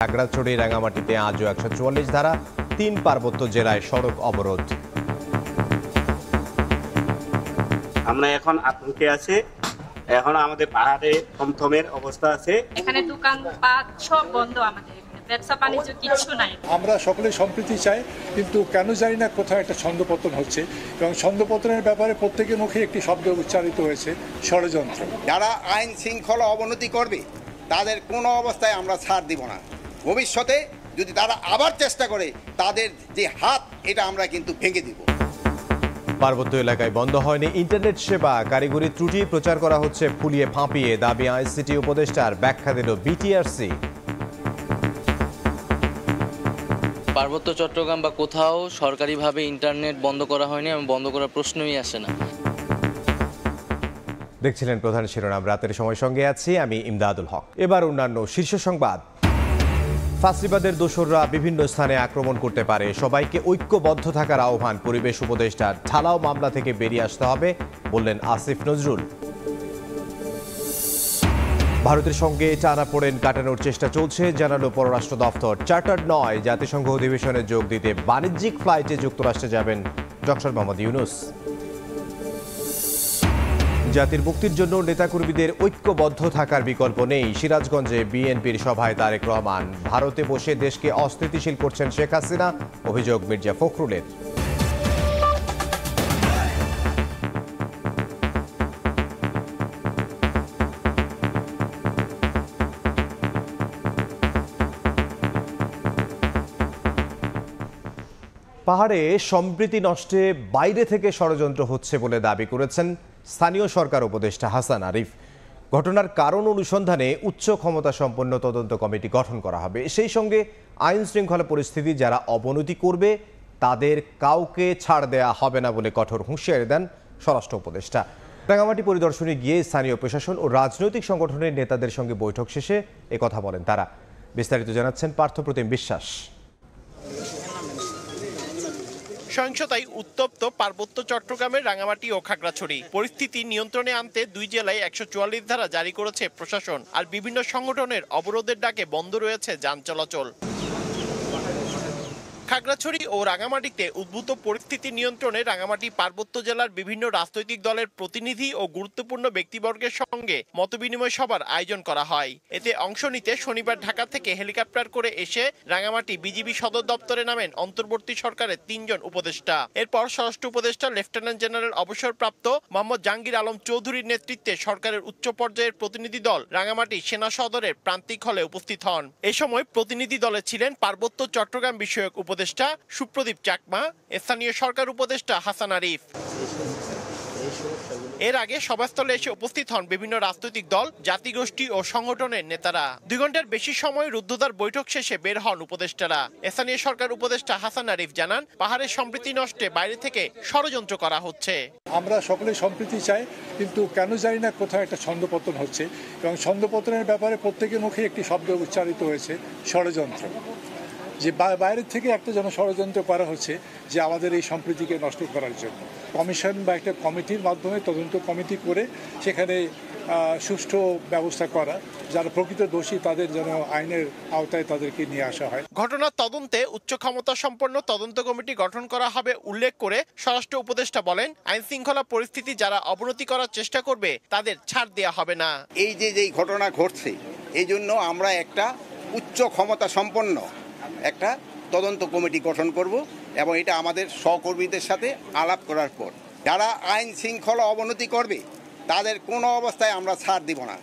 খাগড়াছড়ি রাঙামাটিতে আজও 144 ধারা 3 পার্বত্য জেলায় সড়ক অবরোধ। আমরা এখন আতঙ্কে আছি। এখন আমাদের পাহাড়ে থমথমের অবস্থা আছে। এখানে দোকানপাট সব বন্ধ, আমাদের ব্যবসা বাণিজ্য কিছু নাই। আমরা সকলে সম্প্রীতি চাই, কিন্তু কেন জানি না কোথাও একটা ছন্দপতন হচ্ছে, এবং ছন্দপতনের ব্যাপারে প্রত্যেকের মুখে একটি শব্দ উচ্চারিত হয়েছে, ষড়যন্ত্র। যারা আইন শৃঙ্খলা অবনতি করবে তাদের কোনো অবস্থায় আমরা ছাড় দিব না। ভবিষ্যতে যদি তারা আবার চেষ্টা করে তাদের যে হাত, এটা আমরা কিন্তু ভেঙে দিব। পার্বত্য এলাকায় বন্ধ হয়নি ইন্টারনেট সেবা, কারিগরি ত্রুটি প্রচার করা হচ্ছে ফুলিয়ে ফাঁপিয়ে, দাবি আইসিটি উপদেষ্টার, ব্যাখ্যা দিল বিটিআরসি। পার্বত্য চট্টগ্রাম বা কোথাও সরকারিভাবে ইন্টারনেট বন্ধ করা হয়নি এবং বন্ধ করার প্রশ্নই আসে না। দেখছিলেন প্রধান শিরোনাম, রাতের সময় সঙ্গে আছি আমি ইমদাদুল হক। এবার অন্যান্য শীর্ষ সংবাদ। ফাঁসিবাদের দোসররা বিভিন্ন স্থানে আক্রমণ করতে পারে, সবাইকে ঐক্যবদ্ধ থাকার আহ্বান পরিবেশ উপদেষ্টার। ঢালাও মামলা থেকে বেরিয়ে আসতে হবে বললেন আসিফ নজরুল। ভারতের সঙ্গে টানাপোড়েন কাটানোর চেষ্টা চলছে জানালো পররাষ্ট্র দফতর। চার্টার্ড নয় জাতিসংঘ অধিবেশনে যোগ দিতে বাণিজ্যিক ফ্লাইটে যুক্তরাষ্ট্রে যাবেন ডক্টর মোহাম্মদ ইউনূস। জাতির মুক্তির জন্য নেতাকর্মীদের ঐক্যবদ্ধ থাকার বিকল্প নেই, সিরাজগঞ্জে বিএনপির সভায় তারেক রহমান। ভারতে বসে দেশকে অস্থিতিশীল করছেন শেখ হাসিনা, অভিযোগ মির্জা ফখরুলের। পাহাড়ে সম্প্রীতি নষ্টে বাইরে থেকে ষড়যন্ত্র হচ্ছে বলে দাবি করেছেন স্থানীয় সরকার উপদেষ্টা হাসান আরিফ। ঘটনার কারণ অনুসন্ধানে উচ্চ ক্ষমতা সম্পন্ন তদন্ত কমিটি গঠন করা হবে। সেই সঙ্গে আইন শৃঙ্খলা পরিস্থিতি যারা অবনতি করবে তাদের কাউকে ছাড় দেয়া হবে না বলে কঠোর হুঁশিয়ারি দেন স্বরাষ্ট্র উপদেষ্টা। রাঙামাটি পরিদর্শনে গিয়ে স্থানীয় প্রশাসন ও রাজনৈতিক সংগঠনের নেতাদের সঙ্গে বৈঠক শেষে একথা বলেন তারা। বিস্তারিত জানাচ্ছেন পার্থপ্রতিম বিশ্বাস। সহিংসতায় উত্তপ্ত পার্বত্য চট্টগ্রামের রাঙামাটি ও খাগড়াছড়ি। পরিস্থিতি নিয়ন্ত্রণে আনতে দুই জেলায় 144 ধারা জারি করেছে প্রশাসন, আর বিভিন্ন সংগঠনের অবরোধের ডাকে বন্ধ রয়েছে যান চলাচল। খাগড়াছড়ি ও রাঙামাটিতে উদ্ভূত পরিস্থিতি নিয়ন্ত্রণে রাঙামাটি পার্বত্য জেলার বিভিন্ন রাজনৈতিক দলের প্রতিনিধি ও গুরুত্বপূর্ণ ব্যক্তিবর্গের সঙ্গে মতবিনিময় সভার আয়োজন করা হয়। এতে অংশ নিতে শনিবার ঢাকা থেকে হেলিকপ্টার করে এসে রাঙামাটি বিজিবি সদর দপ্তরে নামেন অন্তর্বর্তী সরকারের 3 জন উপদেষ্টা। এরপর স্বরাষ্ট্র উপদেষ্টা লেফটেন্যান্ট জেনারেল অবসরপ্রাপ্ত মোহাম্মদ জাহাঙ্গীর আলম চৌধুরীর নেতৃত্বে সরকারের উচ্চ পর্যায়ের প্রতিনিধি দল রাঙামাটি সেনা সদরের প্রান্তিক হলে উপস্থিত হন। এ সময় প্রতিনিধি দলে ছিলেন পার্বত্য চট্টগ্রাম বিষয়ক উপদেষ্টা সুপ্রদীপ চাকমা, স্থানীয় সরকার উপদেষ্টা হাসান আরিফ। এর আগে সভাস্থলে এসে উপস্থিত হন বিভিন্ন রাজনৈতিক দল, জাতিগোষ্ঠী ও সংগঠনের নেতারা। 2 ঘন্টার বেশি সময় রুদ্ধদ্বার বৈঠক শেষে বের হন উপদেষ্টারা। স্থানীয় সরকার উপদেষ্টা হাসান আরিফ জানান, পাহাড়ের সম্প্রীতি নষ্টে বাইরে থেকে ষড়যন্ত্র করা হচ্ছে। আমরা সকলে সম্প্রীতি চাই, কিন্তু কেন জানি না কোথাও একটা ছন্দপতন হচ্ছে, এবং ছন্দপতনের ব্যাপারে প্রত্যেকের মুখে একটি শব্দ উচ্চারিত হয়েছে, ষড়যন্ত্র। যে বাইরের থেকে একটা যেন ষড়যন্ত্র করা হচ্ছে যে আমাদের এই সম্প্রীতিকে নষ্ট করার জন্য। কমিশন বা একটা কমিটির মাধ্যমে তদন্ত কমিটি করে সেখানে সুষ্ঠু ব্যবস্থা করা, যারা প্রকৃত দোষী তাদের যেন আইনের আওতায় তাদেরকে নিয়ে আসা হয়। ঘটনার তদন্তে উচ্চ ক্ষমতা সম্পন্ন তদন্ত কমিটি গঠন করা হবে উল্লেখ করে স্বরাষ্ট্র উপদেষ্টা বলেন, আইন শৃঙ্খলা পরিস্থিতি যারা অবনতি করার চেষ্টা করবে তাদের ছাড় দেওয়া হবে না। এই যে ঘটনা ঘটছে, এই জন্য আমরা একটা উচ্চ ক্ষমতা সম্পন্ন একটা তদন্ত কমিটি গঠন করব, এবং এটা আমাদের সহকর্মীদের সাথে আলাপ করার পর যারা আইন শৃঙ্খলা অবনতি করবে তাদের কোনো অবস্থায় আমরা ছাড় দিব না।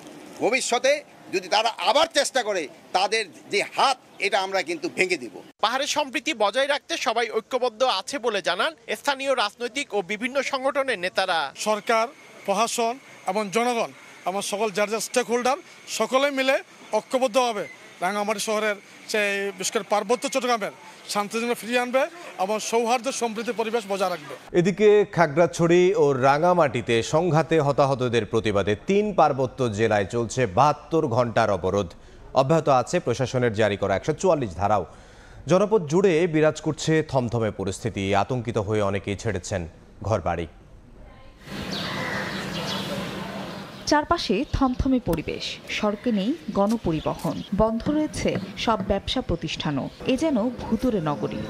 ভবিষ্যতে যদি তারা আবার চেষ্টা করে তাদের যে হাত, এটা আমরা কিন্তু ভেঙে দিব। পাহাড়ের সম্প্রীতি বজায় রাখতে সবাই ঐক্যবদ্ধ আছে বলে জানান স্থানীয় রাজনৈতিক ও বিভিন্ন সংগঠনের নেতারা। সরকার, প্রশাসন এবং জনগণ এবং সকল যার যার স্টেক হোল্ডার সকলে মিলে ঐক্যবদ্ধ হবে রাঙামাটি শহরের বিশেষ করে পার্বত্য চট্টগ্রামের শান্তি ফিরিয়ে আনবে এবং সৌহার্দ্য সম্প্রীতি পরিবেশ বজায় রাখবে। এদিকে খাগড়াছড়ি ও রাঙামাটিতে সংঘাতে হতাহতদের প্রতিবাদে 3 পার্বত্য জেলায় চলছে 72 ঘন্টার অবরোধ। অব্যাহত আছে প্রশাসনের জারি করা 144 ধারাও। জনপদ জুড়ে বিরাজ করছে থমথমে পরিস্থিতি, আতঙ্কিত হয়ে অনেকেই ছেড়েছেন ঘরবাড়ি। চারপাশে থমথমে পরিবেশ, সড়কে নেই গণপরিবহন, বন্ধ রয়েছে সব ব্যবসা প্রতিষ্ঠানও। এ যেন ভুতুরে নগরী।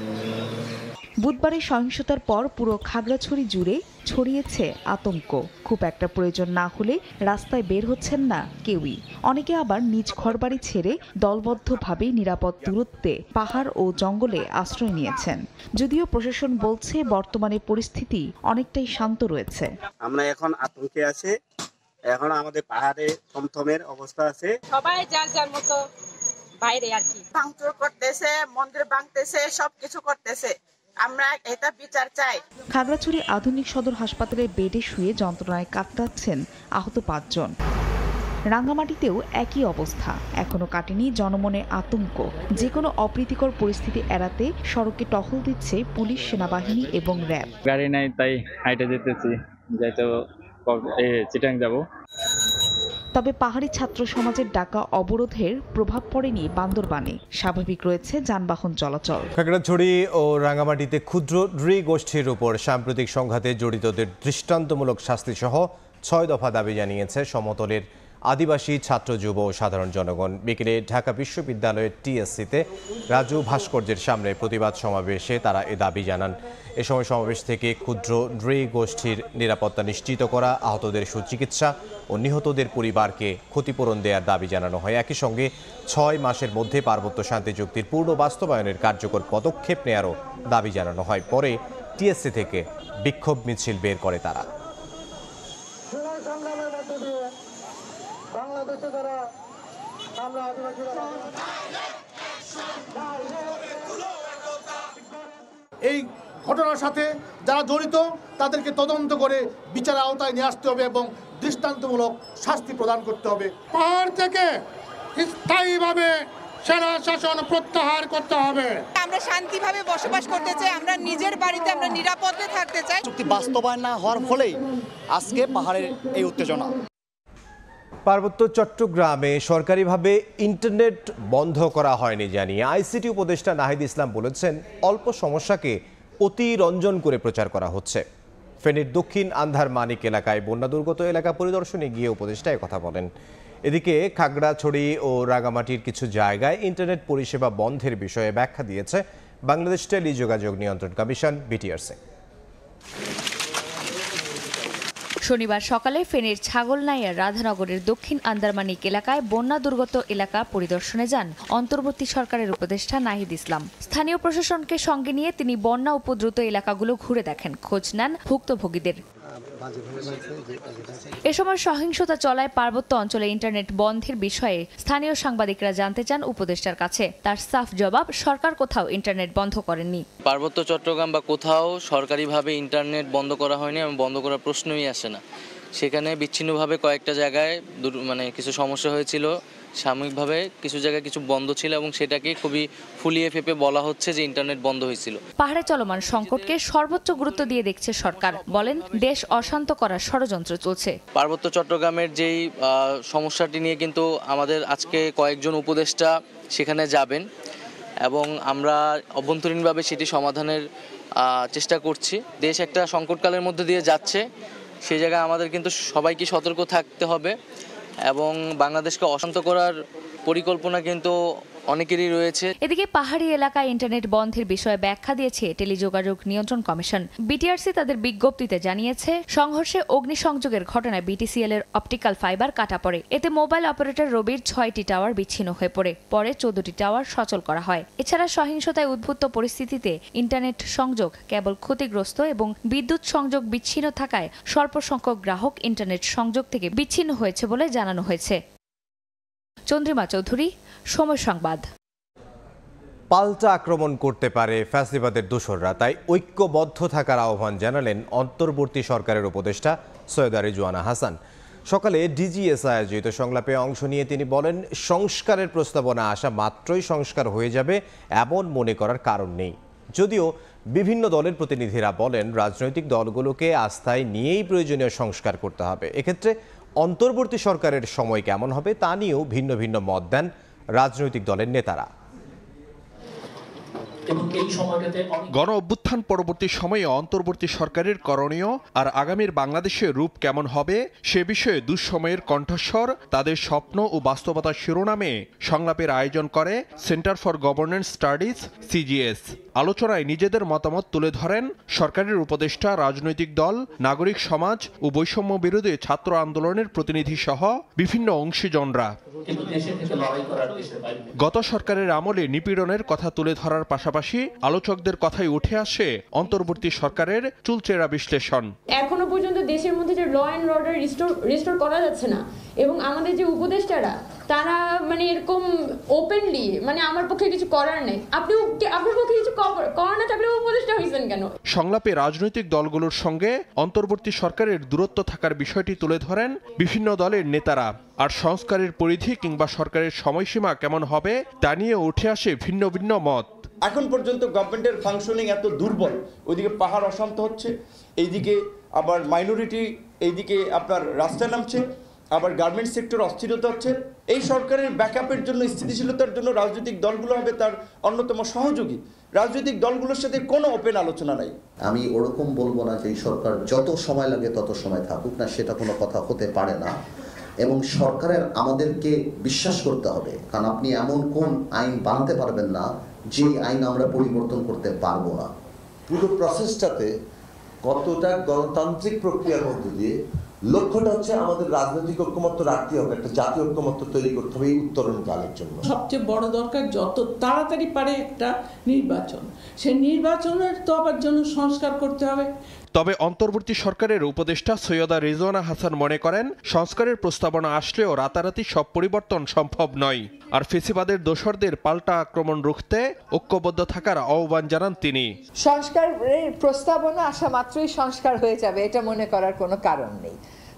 বুধবারের সহিংসতার পর পুরো খাগড়াছড়ি জুড়ে ছড়িয়েছে আতঙ্ক। খুব একটা প্রয়োজন না হলে রাস্তায় বের হচ্ছেন না কেউই। অনেকে আবার নিজ ঘরবাড়ি ছেড়ে দলবদ্ধভাবে নিরাপদ দূরত্বে পাহাড় ও জঙ্গলে আশ্রয় নিয়েছেন। যদিও প্রশাসন বলছে বর্তমানে পরিস্থিতি অনেকটাই শান্ত রয়েছে। আমরা এখন আতঙ্কে আছি, এখন আমাদের পাহাড়ে থমথমের অবস্থা আছে। সবাই যার যার মতো বাইরে আর কি ভাঙচুর করতেছে, মন্দির ভাঙতেছে, সবকিছু করতেছে। আমরা এটা বিচার চাই। খাগড়াছড়ি আধুনিক সদর হাসপাতালের বেডে শুয়ে যন্ত্রণায় কাতরাচ্ছেন আহত 5 জন। রাঙ্গামাটিতেও একই অবস্থা, এখনো কাটেনি জনমনে আতঙ্ক। যে কোনো অপ্রীতিকর পরিস্থিতি এড়াতে সড়কে টহল দিচ্ছে পুলিশ, সেনাবাহিনী এবং র্যাব। গাড়ি নাই তাই হাইটে যেতেছি, যাইতে চিটাং যাব। তবে পাহাড়ি ছাত্র সমাজের ডাকা অবরোধের প্রভাব পড়েনি বান্দরবানে, স্বাভাবিক রয়েছে যানবাহন চলাচল। খাগড়াছড়ি ও রাঙ্গামাটিতে ক্ষুদ্র নৃগোষ্ঠীর উপর সাম্প্রতিক সংঘাতে জড়িতদের দৃষ্টান্তমূলক শাস্তিসহ 6 দফা দাবি জানিয়েছে সমতলের আদিবাসী ছাত্র, যুব ও সাধারণ জনগণ। বিকেলে ঢাকা বিশ্ববিদ্যালয়ের টিএসসিতে রাজু ভাস্কর্যের সামনে প্রতিবাদ সমাবেশে তারা এ দাবি জানান। এ সময় সমাবেশ থেকে ক্ষুদ্র নৃগোষ্ঠীর নিরাপত্তা নিশ্চিত করা, আহতদের সুচিকিৎসা ও নিহতদের পরিবারকে ক্ষতিপূরণ দেওয়ার দাবি জানানো হয়। একই সঙ্গে 6 মাসের মধ্যে পার্বত্য শান্তি চুক্তির পূর্ণ বাস্তবায়নের কার্যকর পদক্ষেপ নেয়ারও দাবি জানানো হয়। পরে টিএসসি থেকে বিক্ষোভ মিছিল বের করে তারা। এই ঘটনার সাথে যারা জড়িত তাদেরকে তদন্ত করে বিচারের আওতায় নিয়ে আসতে হবে এবং দৃষ্টান্তমূলক শাস্তি প্রদান করতে হবে। পাহাড় থেকে স্থায়ীভাবে সেনা শাসন প্রত্যাহার করতে হবে। আমরা শান্তিভাবে বসবাস করতে চাই, আমরা নিজের বাড়িতে আমরা নিরাপদে থাকতে চাই। চুক্তি বাস্তবায়ন না হওয়ার ফলেই আজকে পাহাড়ের এই উত্তেজনা। পার্বত্য চট্টগ্রামে সরকারিভাবে ইন্টারনেট বন্ধ করা হয়নি জানিয়ে আইসিটি উপদেষ্টা নাহিদ ইসলাম বলেছেন, অল্প সমস্যাকে অতিরঞ্জন করে প্রচার করা হচ্ছে। ফেনীর দক্ষিণ আন্ধার মানিক এলাকায় বন্যা দুর্গত এলাকা পরিদর্শনে গিয়ে উপদেষ্টা কথা বলেন। এদিকে খাগড়াছড়ি ও রাঙ্গামাটির কিছু জায়গায় ইন্টারনেট পরিষেবা বন্ধের বিষয়ে ব্যাখ্যা দিয়েছে বাংলাদেশ টেলিযোগাযোগ নিয়ন্ত্রণ কমিশন বিটিআরসি। শনিবার সকালে ফেনীর ছাগলনাইয়ার রাধানগরের দক্ষিণ আন্দারমানিক এলাকায় বন্যা দুর্গত এলাকা পরিদর্শনে যান অন্তর্বর্তী সরকারের উপদেষ্টা নাহিদ ইসলাম। স্থানীয় প্রশাসনকে সঙ্গে নিয়ে তিনি বন্যা উপদ্রুত এলাকাগুলো ঘুরে দেখেন, খোঁজ নেন ভুক্তভোগীদের। এ সময় সহিংসতা চলায় পার্বত্য অঞ্চলে ইন্টারনেট বন্ধের বিষয়ে স্থানীয় সাংবাদিকরা জানতে চান উপদেষ্টার কাছে। তার সাফ জবাব, সরকার কোথাও ইন্টারনেট বন্ধ করেননি। পার্বত্য চট্টগ্রাম বা কোথাও সরকারিভাবে ইন্টারনেট বন্ধ করা হয়নি এবং বন্ধ করার প্রশ্নই আসে না। সেখানে বিচ্ছিন্নভাবে কয়েকটা জায়গায় কিছু সমস্যা হয়েছিল, সাময়িকভাবে কিছু জায়গায় কিছু বন্ধ ছিল এবং সেটাকে খুবই ফুলিয়ে ফেপে বলা হচ্ছে যে ইন্টারনেট বন্ধ হয়েছিল। পাহাড়ে চলমান সংকটকে সর্বোচ্চ গুরুত্ব দিয়ে দেখছে সরকার, বলেন দেশ অশান্ত করার ষড়যন্ত্র চলছে। পার্বত্য চট্টগ্রামের যেই সমস্যাটি নিয়ে কিন্তু আমাদের আজকে কয়েকজন উপদেষ্টা সেখানে যাবেন এবং আমরা অভ্যন্তরীণভাবে সেটি সমাধানের চেষ্টা করছি। দেশ একটা সংকটকালের মধ্যে দিয়ে যাচ্ছে, সেই জায়গায় আমাদের কিন্তু সবাইকে সতর্ক থাকতে হবে এবং বাংলাদেশকে অশান্ত করার পরিকল্পনা কিন্তু অনেকেরই রয়েছে। এদিকে পাহাড়ি এলাকায় ইন্টারনেট বন্ধের বিষয়ে ব্যাখ্যা দিয়েছে টেলিযোগাযোগ নিয়ন্ত্রণ কমিশন। বিটিআরসি তাদের বিজ্ঞপ্তিতে জানিয়েছে, সংঘর্ষে অগ্নিসংযোগের ঘটনায় বিটিসিএল এর অপটিক্যাল ফাইবার কাটা পড়ে। এতে মোবাইল অপারেটর রবির 6টি টাওয়ার বিচ্ছিন্ন হয়ে পড়ে, পরে 14টি টাওয়ার সচল করা হয়। এছাড়া সহিংসতায় উদ্ভূত পরিস্থিতিতে ইন্টারনেট সংযোগ কেবল ক্ষতিগ্রস্ত এবং বিদ্যুৎ সংযোগ বিচ্ছিন্ন থাকায় স্বল্প সংখ্যক গ্রাহক ইন্টারনেট সংযোগ থেকে বিচ্ছিন্ন হয়েছে বলে জানানো হয়েছে। চন্দ্রিমা চৌধুরী, সময় সংবাদ। পাল্টা আক্রমণ করতে পারে ফ্যাসিবাদের দোসররা, তাই ঐক্যবদ্ধ থাকার আহ্বান জানালেন অন্তর্বর্তী সরকারের উপদেষ্টা সৈয়দা রিজওয়ানা হাসান। সকালে ডিজিএস আয়োজিত সংলাপে অংশ নিয়ে তিনি বলেন, সংস্কারের প্রস্তাবনা আসা মাত্রই সংস্কার হয়ে যাবে এমন মনে করার কারণ নেই। যদিও বিভিন্ন দলের প্রতিনিধিরা বলেন, রাজনৈতিক দলগুলোকে আস্থায় নিয়েই প্রয়োজনীয় সংস্কার করতে হবে। এক্ষেত্রে অন্তর্বর্তী সরকারের সময় কেমন হবে তা নিয়েও ভিন্ন ভিন্ন মত দেন রাজনৈতিক দলের নেতারা। এবং এই সময়টাতে গণ অভ্যুত্থান পরবর্তী সময়ে অন্তর্বর্তী সরকারের করণীয় আর আগামীর বাংলাদেশের রূপ কেমন হবে সে বিষয়ে দুঃসময়ের কণ্ঠস্বর তাদের স্বপ্ন ও বাস্তবতা শিরোনামে সংলাপের আয়োজন করে centre for governance studies CGS. আলোচনায় নিজেদের মতামত তুলে ধরেন সরকারের উপদেষ্টা, রাজনৈতিক দল, নাগরিক সমাজ ও বৈষম্য বিরোধী ছাত্র আন্দোলনের প্রতিনিধি সহ বিভিন্ন অংশীজনরা। গত সরকারের আমলে নিপীড়নের কথা তুলে ধরার পাশাপাশি আলোচকদের কথাই উঠে আসে অন্তর্বর্তী সরকারের চুলচেরা বিশ্লেষণ। এখনো পর্যন্ত দেশের মধ্যে যে ল অ্যান্ড অর্ডার রিস্টোর করা যাচ্ছে না, এবং আমাদের যে উপদেষ্টারা তারা এরকম ওপেনলি আমার পক্ষে কিছু করার নেই, আপনার পক্ষে কিছু করার না থাকলে উপদেষ্টা হয়েছেন কেন? সংলাপে রাজনৈতিক দলগুলোর সঙ্গে অন্তর্বর্তী সরকারের দূরত্ব থাকার বিষয়টি তুলে ধরেন বিভিন্ন দলের নেতারা। আর সংস্কারের পরিধি কিংবা সরকারের সময়সীমা কেমন হবে তা নিয়ে উঠে আসে ভিন্ন ভিন্ন মত। এখন পর্যন্ত গভর্নমেন্টের ফাংশনিং এত দুর্বল, ওইদিকে পাহাড় অশান্ত হচ্ছে, এইদিকে আবার মাইনরিটি, এইদিকে আপনার রাস্তায় নামছে, আবার গার্মেন্টস সেক্টর অস্থিরতা হচ্ছে। এই সরকারের ব্যাকআপের জন্য, স্থিতিশীলতার জন্য রাজনৈতিক দলগুলো হবে তার অন্যতম সহযোগী। রাজনৈতিক দলগুলোর সাথে কোনো ওপেন আলোচনা নাই। আমি ওরকম বলবো না যে এই সরকার যত সময় লাগে তত সময় থাকুক না, সেটা কোনো কথা হতে পারে না। এবং সরকারের আমাদেরকে বিশ্বাস করতে হবে, কারণ আপনি এমন কোন আইন বানাতে পারবেন না যে আইন আমরা পরিবর্তন করতে পারবো না। পুরো প্রসেসটাতে কতটা গণতান্ত্রিক প্রক্রিয়ার মধ্যে দিয়ে লক্ষ্যটা হচ্ছে আমাদের রাজনৈতিক ঐক্যমত্য রাখতে হবে, একটা জাতীয় ঐক্যমত্য তৈরি করতে হবে এই উত্তরণকালের জন্য। সবচেয়ে বড় দরকার যত তাড়াতাড়ি পারে একটা নির্বাচন, সেই নির্বাচনের তো আবার জন্য সংস্কার করতে হবে। তবে অন্তর্বর্তী সরকারের উপদেষ্টা সৈয়দা রিজওয়ানা হাসান মনে করেন সংস্কারের প্রস্তাবনা আসলেও রাতারাতি সব পরিবর্তন সম্ভব নয়। আর ফেসিবাদের দোসরদের পাল্টা আক্রমণ রুখতে ঐক্যবদ্ধ থাকার আহ্বান জানান তিনি। সংস্কারের প্রস্তাবনা আসা মাত্রই সংস্কার হয়ে যাবে এটা মনে করার কোনো কারণ নেই।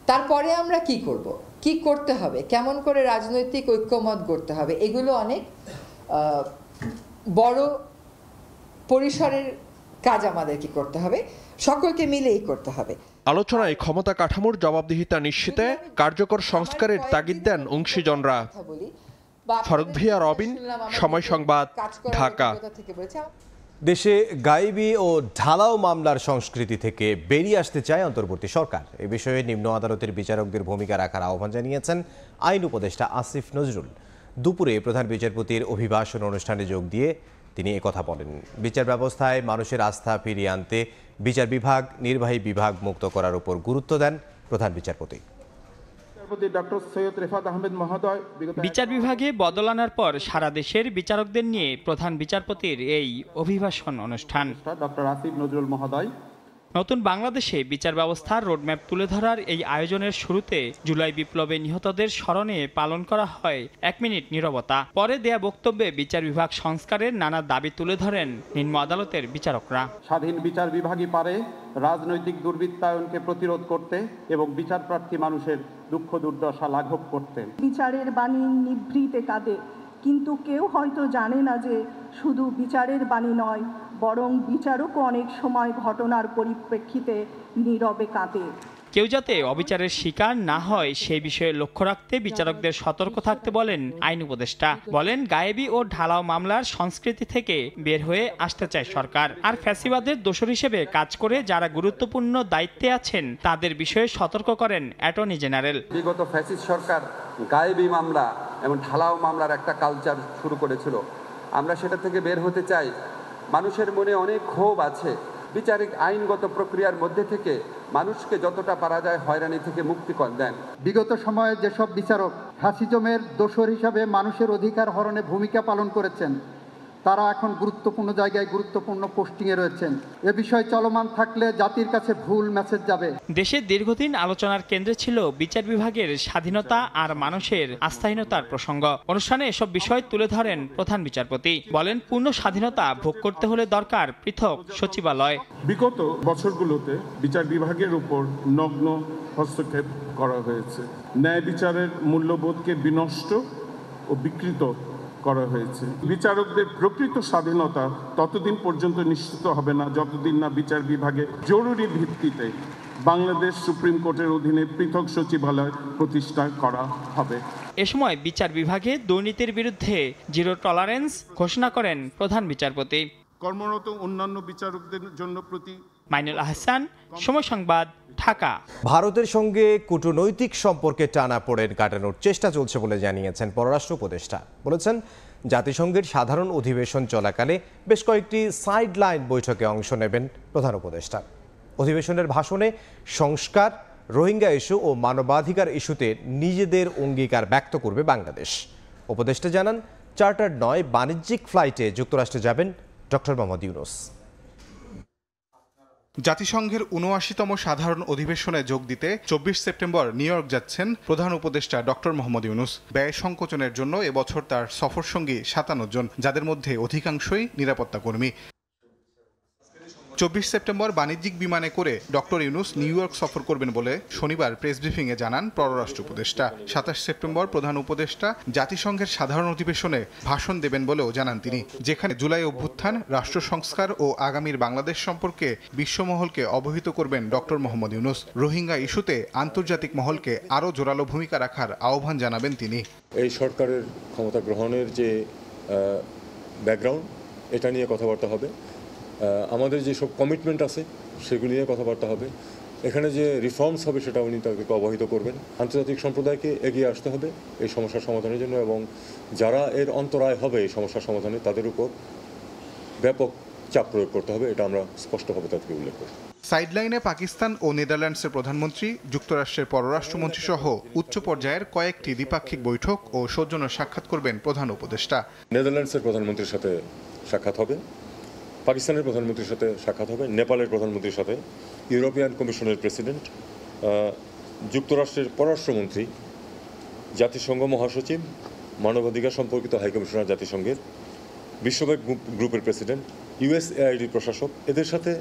তারপরে আমরা কি করব, কি করতে হবে, কেমন করে রাজনৈতিক ঐক্যমত গড়তে হবে, এগুলো অনেক বড় পরিসরের কাজ আমাদের কি করতে হবে, সকলকে মিলেই করতে হবে। আলোচনায় ক্ষমতা কাঠামোর জবাবদিহিতা নিশ্চিতে কার্যকর সংস্কারের তাগিদ দেন অংশীজনরা। ফারুক ভিয়া, রবিন, সময় সংবাদ, ঢাকা। দেশে গায়েবী ও ঢালাও মামলার সংস্কৃতি থেকে বেরিয়ে আসতে চায় অন্তর্বর্তী সরকার। এ বিষয়ে নিম্ন আদালতের বিচারকদের ভূমিকা রাখার আহ্বান জানিয়েছেন আইন উপদেষ্টা আসিফ নজরুল। দুপুরে প্রধান বিচারপতির অভিভাষণ অনুষ্ঠানে যোগ দিয়ে তিনি একথা বলেন। বিচার ব্যবস্থায় মানুষের আস্থা ফিরিয়ে আনতে বিচার বিভাগ, নির্বাহী বিভাগ মুক্ত করার উপর গুরুত্ব দেন প্রধান বিচারপতি। বিচার বিভাগে বদল আনার পর সারা দেশের বিচারকদের নিয়ে প্রধান বিচারপতির এই অভিভাষণ অনুষ্ঠান। ডক্টর আসিফ নজরুল মহোদয় নতুন বাংলাদেশে বিচার ব্যবস্থার রোডম্যাপ তুলে ধরার এই আয়োজনের শুরুতে জুলাই বিপ্লবে নিহতদের স্মরণে পালন করা হয় 1 মিনিট নীরবতা। পরে দেয়া বক্তব্যে বিচার বিভাগ সংস্কারের নানা দাবি তুলে ধরেন নিম্ন আদালতের বিচারকরা। স্বাধীন বিচার বিভাগই পারে রাজনৈতিক দুর্বৃত্তায়নকে প্রতিরোধ করতে এবং বিচার প্রার্থী মানুষের দুঃখ দুর্দশা লাঘব করতে। বিচারের বাণী নিভৃতে কাঁদে, কিন্তু কেউ হয়তো জানে না যে শুধু বিচারের বাণী নয়, বরং বিচারকও অনেক সময় ঘটনার পরিপ্রেক্ষিতে নীরবে কাঁদে। কেউ যাতে অবিচারের শিকার না হয় সেই বিষয়ে লক্ষ্য রাখতে বিচারকদের সতর্ক থাকতে বলেন আইন উপদেষ্টা। বলেন গায়েবী ও ঢালাও মামলার সংস্কৃতি থেকে বের হয়ে আসতে চায় সরকার। আর ফ্যাসিবাদের দোষর হিসেবে কাজ করে যারা গুরুত্বপূর্ণ দায়িত্বে আছেন তাদের বিষয়ে সতর্ক করেন অ্যাটর্নি জেনারেল। বিগত ফ্যাসিস্ট সরকার গায়েবী মামলা এবং ঢালাও মামলার একটা কালচার শুরু করেছিল। আমরা সেটা থেকে বের হতে চাই। মানুষের মনে অনেক ক্ষোভ আছে। বিচারিক আইনগত প্রক্রিয়ার মধ্যে থেকে মানুষকে যতটা পারা যায় হয়রানি থেকে মুক্তি দেন। বিগত সময়ে যেসব বিচারক ফ্যাসিজমের দোসর হিসাবে মানুষের অধিকার হরণে ভূমিকা পালন করেছেন তারা এখন গুরুত্বপূর্ণ জায়গায় গুরুত্বপূর্ণ পোস্টিংয়ে রয়েছেন। এ বিষয় চলমান থাকলে জাতির কাছে ভুল মেসেজ যাবে। দেশের দীর্ঘদিন আলোচনার কেন্দ্রে ছিল বিচার বিভাগের স্বাধীনতা আর মানুষের আস্থাহীনতার প্রসঙ্গ। অনুষ্ঠানে এসব বিষয় তুলে ধরেন প্রধান বিচারপতি। বলেন পূর্ণ স্বাধীনতা ভোগ করতে হলে দরকার পৃথক সচিবালয়। বিগত বছরগুলোতে বিচার বিভাগের উপর নগ্ন হস্তক্ষেপ করা হয়েছে। ন্যায় বিচারের মূল্যবোধকে বিনষ্ট ও বিকৃত করা হয়েছে। বিচারকদের প্রকৃত স্বাধীনতা ততদিন পর্যন্ত নিশ্চিত হবে না যতদিন না বিচার বিভাগে জরুরি ভিত্তিতে বাংলাদেশ সুপ্রিম কোর্টের অধীনে পৃথক সচিবালয় প্রতিষ্ঠা করা হবে। এ সময় বিচার বিভাগে দুর্নীতির বিরুদ্ধে জিরো টলারেন্স ঘোষণা করেন প্রধান বিচারপতি। কর্মরত অন্যান্য বিচারকদের জন্য প্রতি মাইনুল আহসান, সময় সংবাদ, ঢাকা। ভারতের সঙ্গে কূটনৈতিক সম্পর্কে টানাপোড়েন কাটানোর চেষ্টা চলছে বলে জানিয়েছেন পররাষ্ট্র উপদেষ্টা। বলেছেন, জাতিসংঘের সাধারণ অধিবেশন চলাকালে বেশ কয়েকটি সাইডলাইন বৈঠকে অংশ নেবেন প্রধান উপদেষ্টা। অধিবেশনের ভাষণে সংস্কার, রোহিঙ্গা ইস্যু ও মানবাধিকার ইস্যুতে নিজেদের অঙ্গীকার ব্যক্ত করবে বাংলাদেশ। উপদেষ্টা জানান, চার্টার্ড নয় বাণিজ্যিক ফ্লাইটে যুক্তরাষ্ট্রে যাবেন ডক্টর মোহাম্মদ ইউনূস। জাতিসংঘের ৭৯তম সাধারণ অধিবেশনে যোগ দিতে ২৪ সেপ্টেম্বর নিউ ইয়র্ক যাচ্ছেন প্রধান উপদেষ্টা ডক্টর মোহাম্মদ ইউনূস। ব্যয় সংকোচনের জন্য এবছর তার সফরসঙ্গী ৫৭ জন, যাদের মধ্যে অধিকাংশই নিরাপত্তা কর্মী। ২৪ সেপ্টেম্বর বাণিজ্যিক বিমানে করে ডক্টর ইউনূস নিউ ইয়র্ক সফর করবেন বলে শনিবার প্রেস ব্রিফিংয়ে জানান পররাষ্ট্র উপদেষ্টা। ২৭ সেপ্টেম্বর প্রধান উপদেষ্টা জাতিসংঘের সাধারণ অধিবেশনে ভাষণ দেবেন বলেও জানান তিনি, যেখানে জুলাই অভ্যুত্থান, রাষ্ট্র সংস্কার ও আগামীর বাংলাদেশ সম্পর্কে বিশ্বমহলকে অবহিত করবেন ডক্টর মোহাম্মদ ইউনূস। রোহিঙ্গা ইস্যুতে আন্তর্জাতিক মহলকে আরও জোরালো ভূমিকা রাখার আহ্বান জানাবেন তিনি। এই সরকারের ক্ষমতা গ্রহণের যে ব্যাকগ্রাউন্ড, এটা নিয়ে কথাবার্তা হবে। আমাদের যেসব কমিটমেন্ট আছে সেগুলি নিয়ে কথাবার্তা হবে। এখানে যে রিফর্মস হবে সেটা উনি তাদেরকে অবহিত করবেন। আন্তর্জাতিক সম্প্রদায়কে এগিয়ে আসতে হবে এই সমস্যার সমাধানের জন্য, এবং যারা এর অন্তরায় হবে এই সমস্যার সমাধানে তাদের উপর ব্যাপক চাপ প্রয়োগ করতে হবে, এটা আমরা স্পষ্টভাবে তাদেরকে উল্লেখ করি। সাইডলাইনে পাকিস্তান ও নেদারল্যান্ডসের প্রধানমন্ত্রী, যুক্তরাষ্ট্রের পররাষ্ট্রমন্ত্রী সহ উচ্চ পর্যায়ের কয়েকটি দ্বিপাক্ষিক বৈঠক ও সৌজন্য সাক্ষাৎ করবেন প্রধান উপদেষ্টা। নেদারল্যান্ডসের প্রধানমন্ত্রীর সাথে সাক্ষাৎ হবে, পাকিস্তানের প্রধানমন্ত্রীর সাথে সাক্ষাৎ হবে, নেপালের প্রধানমন্ত্রীর সাথে, ইউরোপিয়ান কমিশনের প্রেসিডেন্ট, যুক্তরাষ্ট্রের পররাষ্ট্রমন্ত্রী, জাতিসংঘ মহাসচিব, মানবাধিকার সম্পর্কিত হাইকমিশনার জাতিসংঘের, বিশ্বব্যাংক গ্রুপের প্রেসিডেন্ট, ইউএসএআইডির প্রশাসক, এদের সাথে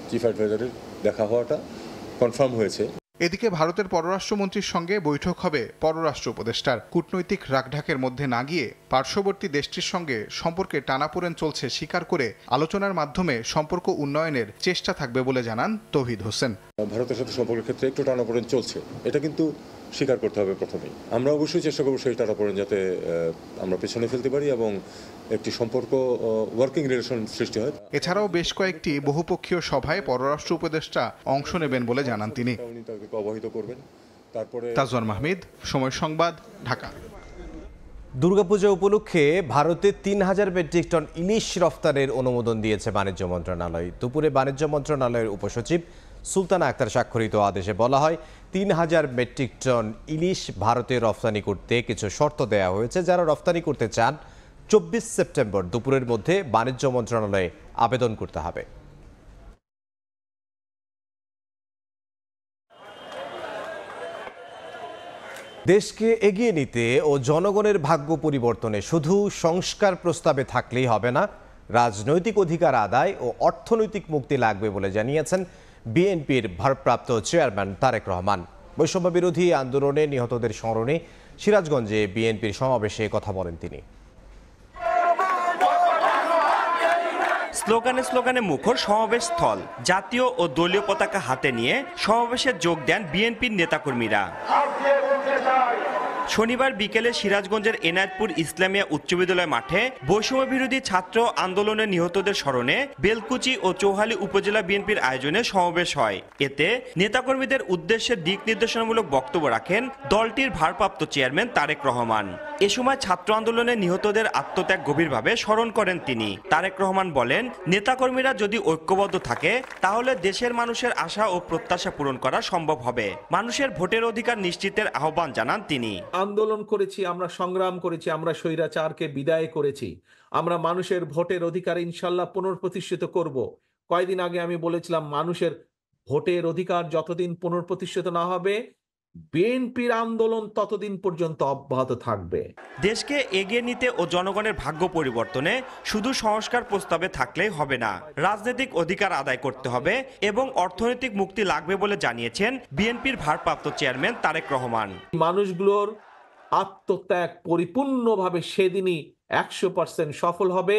চিফ অ্যাডভাইজারের দেখা হওয়াটা কনফার্ম হয়েছে। এদিকে ভারতের পররাষ্ট্রমন্ত্রীর সঙ্গে বৈঠক হবে পররাষ্ট্র উপদেষ্টার। কূটনৈতিক রাখঢাকের মধ্যে না গিয়ে পার্শ্ববর্তী দেশটির সঙ্গে সম্পর্কে টানাপোড়েন চলছে স্বীকার করে আলোচনার মাধ্যমে সম্পর্ক উন্নয়নের চেষ্টা থাকবে বলে জানান তৌহিদ হোসেন। ভারতের সাথে সম্পর্কের ক্ষেত্রে একটু টানাপোড়েন চলছে, এটা কিন্তু স্বীকার করতে হবে প্রথমেই। আমরা অবশ্যই চেষ্টা করবো সেই টানাপোড়েন যাতে আমরা পেছনে ফেলতে পারি এবং একটি সম্পর্ক, ওয়ার্কিং রিলেশন সৃষ্টি হয়। এছাড়াও বেশ কয়েকটি বহুপক্ষীয় সভায় পররাষ্ট্র উপদেষ্টা অংশ নেবেন বলে জানান তিনি। অবহিত করবেন। তারপরে তাজওয়ার মাহমুদ, সময় সংবাদ, ঢাকা। দুর্গাপূজা উপলক্ষে ভারতে ৩,০০০ মেট্রিক টন ইলিশ রফতানির অনুমোদন দিয়েছে বাণিজ্য মন্ত্রণালয়। দুপুরে বাণিজ্য মন্ত্রণালয়ের উপসচিব সুলতানা আক্তার স্বাক্ষরিত আদেশে বলা হয়, ৩,০০০ মেট্রিক টন ইলিশ ভারতে রফতানি করতে কিছু শর্ত দেওয়া হয়েছে। যারা রফতানি করতে চান ২৪ সেপ্টেম্বর দুপুরের মধ্যে বাণিজ্য মন্ত্রণালয়ে আবেদন করতে হবে। দেশকে এগিয়ে নিতে ও জনগণের ভাগ্য পরিবর্তনে শুধু সংস্কার প্রস্তাবে থাকলেই হবে না, রাজনৈতিক অধিকার আদায় ও অর্থনৈতিক মুক্তি লাগবে বলে জানিয়েছেন বিএনপির ভারপ্রাপ্ত চেয়ারম্যান তারেক রহমান। বৈষম্য বিরোধী আন্দোলনে নিহতদের স্মরণে সিরাজগঞ্জে বিএনপির সমাবেশে কথা বলেন তিনি। স্লোগানে স্লোগানে মুখর সমাবেশ স্থল, জাতীয় ও দলীয় পতাকা হাতে নিয়ে সমাবেশে যোগ দেন বিএনপির নেতাকর্মীরা। শনিবার বিকেলে সিরাজগঞ্জের এনায়েতপুর ইসলামিয়া উচ্চ বিদ্যালয় মাঠে বৈষম্য বিরোধী ছাত্র আন্দোলনে নিহতদের স্মরণে বেলকুচি ও চৌহালি উপজেলা বিএনপির আয়োজনে সমাবেশ হয়। এতে নেতাকর্মীদের উদ্দেশ্যে দিক নির্দেশনামূলক বক্তব্য রাখেন দলটির ভারপ্রাপ্ত চেয়ারম্যান তারেক রহমান। এ সময় ছাত্র আন্দোলনে নিহতদের আত্মত্যাগ গভীরভাবে স্মরণ করেন তিনি। তারেক রহমান বলেন, নেতাকর্মীরা যদি ঐক্যবদ্ধ থাকে তাহলে দেশের মানুষের আশা ও প্রত্যাশা পূরণ করা সম্ভব হবে। মানুষের ভোটের অধিকার নিশ্চিতের আহ্বান জানান তিনি। আন্দোলন করেছি, আমরা সংগ্রাম করেছি, আমরা স্বৈরাচারকে বিদায় করেছি, আমরা মানুষের ভোটের অধিকার ইনশাল্লাহ পুনঃপ্রতিষ্ঠিত করব। কয়েকদিন আগে আমি বলেছিলাম, মানুষের ভোটের অধিকার যতদিন পুনঃপ্রতিষ্ঠিত না হবে, বিএনপির আন্দোলন ততদিন পর্যন্ত অব্যাহত থাকবে। দেশকে এগিয়ে নিতে ও জনগণের ভাগ্য পরিবর্তনে শুধু সংস্কার প্রস্তাবে থাকলেই হবে না, রাজনৈতিক অধিকার আদায় করতে হবে এবং অর্থনৈতিক মুক্তি লাগবে বলে জানিয়েছেন বিএনপির ভারপ্রাপ্ত চেয়ারম্যান তারেক রহমান। মানুষগুলোর আত্মত্যাগ পরিপূর্ণভাবে সেদিনই 100% সফল হবে,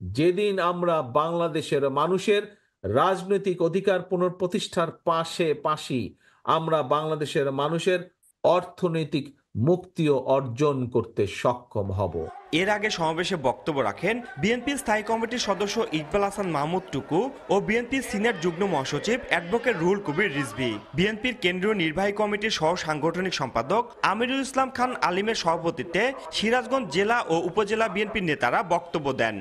যেদিন আমরা বাংলাদেশের মানুষের রাজনৈতিক অধিকার পুনঃপ্রতিষ্ঠার পাশাপাশি আমরা বাংলাদেশের মানুষের অর্থনৈতিক মুক্তিও অর্জন করতে সক্ষম হব। এর আগে সমাবেশে বক্তব্য রাখেন বিএনপি স্থায়ী কমিটির সদস্য ইকবাল হাসান মাহমুদ টুকু ও বিএনপি সিনিয়র যুগ্ম মহাসচিব অ্যাডভোকেট রুহুল কবির রিজভী। বিএনপির কেন্দ্রীয় নির্বাহী কমিটির সহ সাংগঠনিক সম্পাদক আমিরুল ইসলাম খান আলিমের সভাপতিত্বে সিরাজগঞ্জ জেলা ও উপজেলা বিএনপির নেতারা বক্তব্য দেন।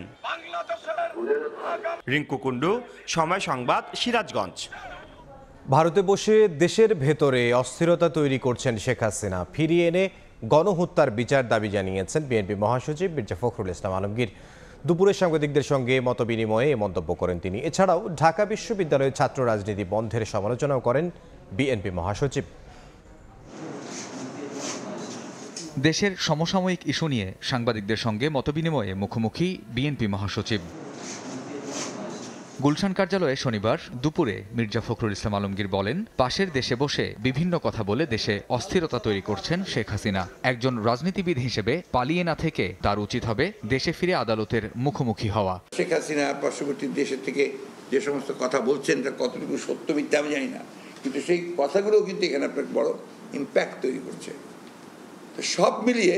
রিঙ্কু কুন্ডু, সময় সংবাদ, সিরাজগঞ্জ। ভারতে বসে দেশের ভেতরে অস্থিরতা তৈরি করছেন শেখ হাসিনা, ফিরিয়ে এনে গণহত্যার বিচার দাবি জানিয়েছেন বিএনপি মহাসচিব মির্জা ফখরুল ইসলাম আলমগীর। দুপুরে সাংবাদিকদের সঙ্গে মতবিনিময়ে এ মন্তব্য করেন তিনি। এছাড়াও ঢাকা বিশ্ববিদ্যালয়ের ছাত্র রাজনীতি বন্ধের সমালোচনাও করেন বিএনপি মহাসচিব। দেশের সমসাময়িক ইস্যু নিয়ে সাংবাদিকদের সঙ্গে মতবিনিময়ে মুখোমুখি বিএনপি মহাসচিব। গুলশান কার্যালয়ে শনিবার দুপুরে মির্জা ফখরুল ইসলাম আলমগীর বলেন, পাশের দেশে বসে বিভিন্ন কথা বলে দেশে অস্থিরতা তৈরি করছেন শেখ হাসিনা। একজন রাজনীতিবিদ হিসেবে পালিয়ে না থেকে তার উচিত হবে দেশে ফিরে আদালতের মুখোমুখি হওয়া। শেখ হাসিনা পার্শ্ববর্তী দেশের থেকে যে সমস্ত কথা বলছেন তা কতটুকু সত্য মিথ্যা আমি জানি না, কিন্তু সেই কথাগুলো কিন্তু এখানে আপনার বড় ইম্প্যাক্ট তৈরি করছে। তো সব মিলিয়ে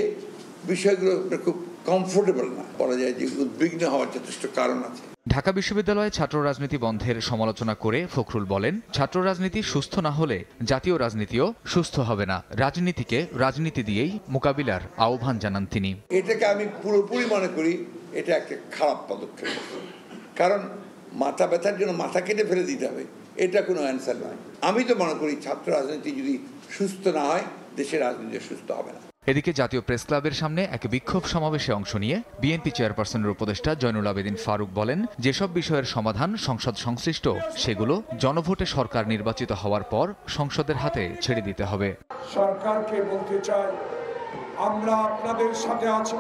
বিষয়গুলো খুব কমফোর্টেবল না, বলা যায় যে উদ্বিগ্ন হওয়ার যথেষ্ট কারণ আছে। ঢাকা বিশ্ববিদ্যালয়ে ছাত্র রাজনীতি বন্ধের সমালোচনা করে ফখরুল বলেন, ছাত্র রাজনীতি সুস্থ না হলে জাতীয় রাজনীতিও সুস্থ হবে না। রাজনীতিকে রাজনীতি দিয়েই মোকাবিলার আহ্বান জানান তিনি। এটাকে আমি পুরোপুরি মনে করি এটা একটা খারাপ পদক্ষেপ, কারণ মাথা ব্যথার জন্য মাথা কেটে ফেলে দিতে হবে, এটা কোনো অ্যান্সার নয়। আমি তো মনে করি ছাত্র রাজনীতি যদি সুস্থ না হয় দেশের রাজনীতি সুস্থ হবে না। এদিকে জাতীয় প্রেস ক্লাবের সামনে এক বিক্ষোভ সমাবেশে অংশ নিয়ে বিএনপি চেয়ারপারসনের উপদেষ্টা জয়নুল আবেদিন ফারুক বলেন, যেসব বিষয়ের সমাধান সংসদ সংশ্লিষ্ট সেগুলো জনভোটে সরকার নির্বাচিত হওয়ার পর সংসদের হাতে ছেড়ে দিতে হবে। সরকারকে বলতে চাই, আমরা আপনাদের সাথে আছি,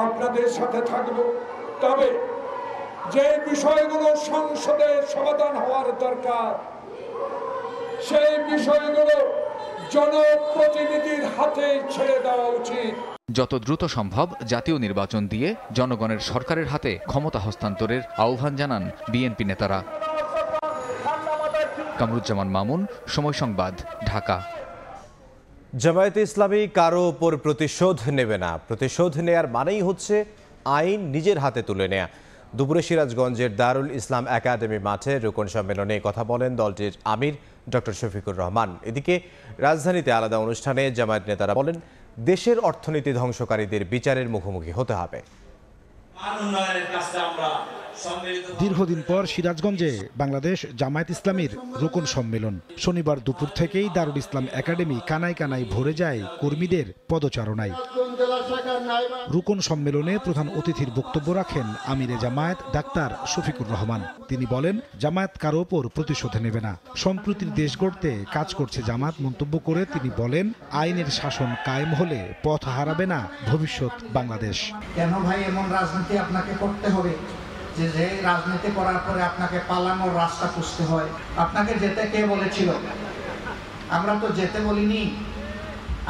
আপনাদের সাথে থাকব, তবে যে বিষয়গুলো সংসদে সমাধান হওয়ার দরকার সেই বিষয়গুলো জনপ্রতিনিধির হাতে ছেড়ে দেওয়া উচিত। যত দ্রুত সম্ভব জাতীয় নির্বাচন দিয়ে জনগণের সরকারের হাতে ক্ষমতা হস্তান্তরের আহ্বান জানান বিএনপি নেতারা। কামরুজ্জামান মামুন, সময় সংবাদ, ঢাকা। জামায়াতে ইসলামী কারো ওপর প্রতিশোধ নেবে না। প্রতিশোধ নেয়ার মানেই হচ্ছে আইন নিজের হাতে তুলে নেয়া। দুপুরে সিরাজগঞ্জের দারুল ইসলাম একাডেমি মাঠে রোকন সম্মেলনে কথা বলেন দলটির আমির ডক্টর শফিকুর রহমান। এদিকে রাজধানীতে আলাদা অনুষ্ঠানে জামায়াত নেতারা বলেন, দেশের অর্থনীতি ধ্বংসকারীদের বিচারের মুখোমুখি হতে হবে। দীর্ঘদিন পর সিরাজগঞ্জে বাংলাদেশ জামায়াত ইসলামীর রোকন সম্মেলন। শনিবার দুপুর থেকেই দারুল ইসলাম একাডেমি কানায় কানায় ভরে যায় কর্মীদের পদচারণায়। রোকন সম্মেলনে প্রধান অতিথির বক্তব্য রাখেন আমিরে জামায়াত ডাক্তার শফিকুর রহমান। তিনি বলেন, জামায়াত কারো ওপর প্রতিশোধ নেবে না, সম্প্রীতির দেশ গড়তে কাজ করছে জামায়াত মন্তব্য করে তিনি বলেন, আইনের শাসন কায়েম হলে পথ হারাবে না ভবিষ্যৎ বাংলাদেশ। কেন ভাই এমন রাজনীতি আপনাকে করতে হবে যে রাজনীতি করার পরে আপনাকে পালানোর রাস্তা খুঁজতে হয়? আপনাকে যেতে কে বলেছিল? আমরা তো যেতে বলিনি,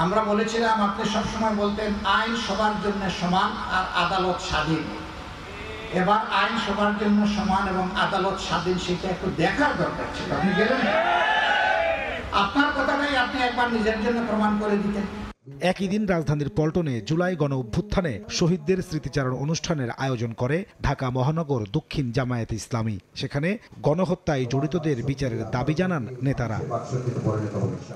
আমরা বলেছিলাম, আপনি সবসময় বলতেন আইন সবার জন্য সমান আর আদালত স্বাধীন। এবার আইন সবার জন্য সমান এবং আদালত স্বাধীন, সেটা একটু দেখার দরকার ছিল। আপনি গেলেন, আপনার কথাটাই আপনি একবার নিজের জন্য প্রমাণ করে দিতেন। একই দিন রাজধানীর পল্টনে জুলাই গণ অভ্যুত্থানে শহীদদের স্মৃতিচারণ অনুষ্ঠানের আয়োজন করে ঢাকা মহানগর দক্ষিণ জামায়াতে ইসলামী। সেখানে গণহত্যায় জড়িতদের বিচারের দাবি জানান নেতারা।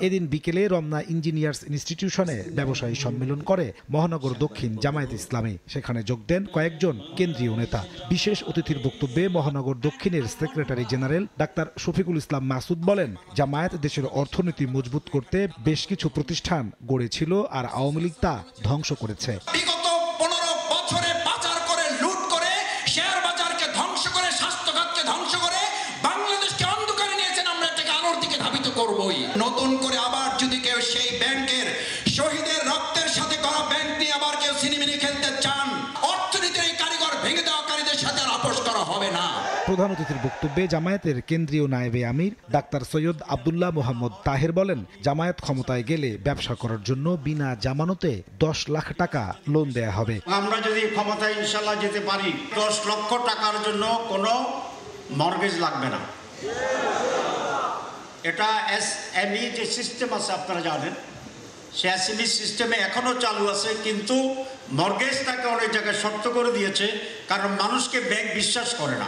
এদিন বিকেলে রমনা ইঞ্জিনিয়ার্স ইনস্টিটিউশনে ব্যবসায়ী সম্মেলন করে মহানগর দক্ষিণ জামায়াতে ইসলামী। সেখানে যোগ দেন কয়েকজন কেন্দ্রীয় নেতা। বিশেষ অতিথির বক্তব্যে মহানগর দক্ষিণের secretary general doctor Shafiqul Islam Masud বলেন, জামায়াত দেশের অর্থনীতি মজবুত করতে বেশ কিছু প্রতিষ্ঠান গড়েছিল আর আওয়ামী লীগ তা ধ্বংস করেছে। বিগত 15 বছরে পাচার করে, লুট করে, শেয়ার বাজারকে ধ্বংস করে, স্বাস্থ্য খাতকে ধ্বংস করে বাংলাদেশকে অন্ধকারে নিয়েছেন। আমরা এটাকে আলোর দিকে ধাবিত করবই। নতুন করে আবার যদি কেউ সেই ব্যাংকের শহীদের রক্তের সাথে করা ব্যাংক নিয়ে আবার কেউ সিনেমিনি খেলতে চান, অর্থনীতির এই কারিগর ভেঙে দেওয়াকারীদের সাথে আর আপোষ করা হবে না। প্রধান অতিথির বক্তব্যে জামায়াতের কেন্দ্রীয় নায়েবে আমির ডাক্তার সৈয়দ আব্দুল্লাহ মোহাম্মদ তাহের বলেন, জামায়াত ক্ষমতায় গেলে ব্যবসা করার জন্য বিনা জামানতে 10 লাখ টাকা লোন দেয়া হবে। আমরা যদি ক্ষমতায় ইনশাল্লাহ যেতে পারি, 10 লক্ষ টাকার জন্য কোনো মর্গেজ লাগবে না। এটা এসএমই যে সিস্টেম আছে আপনারা জানেন, সে অ্যাসিলি সিস্টেমে এখনও চালু আছে, কিন্তু মর্গেজটাকে অনেক জায়গায় শক্ত করে দিয়েছে, কারণ মানুষকে ব্যাংক বিশ্বাস করে না।